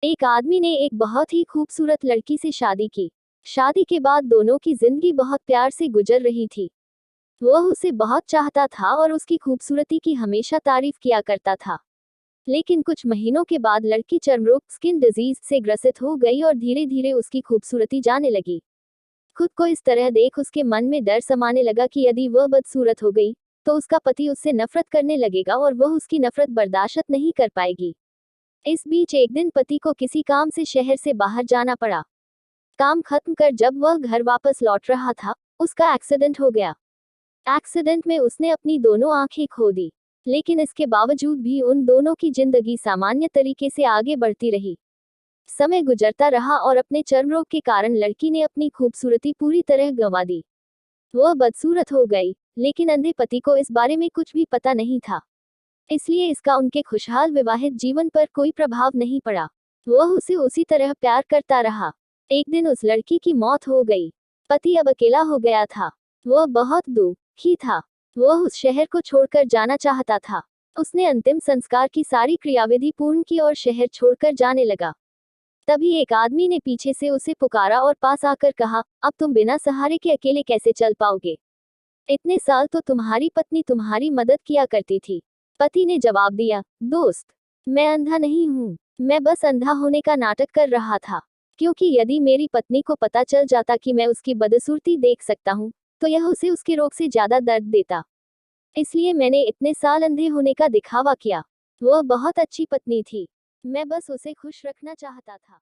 एक आदमी ने एक बहुत ही खूबसूरत लड़की से शादी की। शादी के बाद दोनों की जिंदगी बहुत प्यार से गुजर रही थी। वह उसे बहुत चाहता था और उसकी खूबसूरती की हमेशा तारीफ किया करता था। लेकिन कुछ महीनों के बाद लड़की चर्मरोग स्किन डिजीज से ग्रसित हो गई और धीरे धीरे उसकी खूबसूरती जाने लगी। खुद को इस तरह देख उसके मन में डर समाने लगा कि यदि वह बदसूरत हो गई तो उसका पति उससे नफरत करने लगेगा और वह उसकी नफरत बर्दाश्त नहीं कर पाएगी। इस बीच एक दिन पति को किसी काम से शहर से बाहर जाना पड़ा। काम खत्म कर जब वह घर वापस लौट रहा था, उसका एक्सीडेंट हो गया। एक्सीडेंट में उसने अपनी दोनों आंखें खो दी। लेकिन इसके बावजूद भी उन दोनों की जिंदगी सामान्य तरीके से आगे बढ़ती रही। समय गुजरता रहा और अपने चर्म रोग के कारण लड़की ने अपनी खूबसूरती पूरी तरह गंवा दी। वह बदसूरत हो गई, लेकिन अंधे पति को इस बारे में कुछ भी पता नहीं था। इसलिए इसका उनके खुशहाल विवाहित जीवन पर कोई प्रभाव नहीं पड़ा। वह उसे उसी तरह प्यार करता रहा। एक दिन उस लड़की की मौत हो गई। पति अब अकेला हो गया था। वह बहुत दुखी था। वह उस शहर को छोड़कर जाना चाहता था। उसने अंतिम संस्कार की सारी क्रियाविधि पूर्ण की और शहर छोड़कर जाने लगा। तभी एक आदमी ने पीछे से उसे पुकारा और पास आकर कहा, अब तुम बिना सहारे के अकेले कैसे चल पाओगे? इतने साल तो तुम्हारी पत्नी तुम्हारी मदद किया करती थी। पति ने जवाब दिया, दोस्त, मैं अंधा नहीं हूँ। मैं बस अंधा होने का नाटक कर रहा था। क्योंकि यदि मेरी पत्नी को पता चल जाता कि मैं उसकी बदसूरती देख सकता हूँ, तो यह उसे उसके रोग से ज्यादा दर्द देता। इसलिए मैंने इतने साल अंधे होने का दिखावा किया। वह बहुत अच्छी पत्नी थी। मैं बस उसे खुश रखना चाहता था।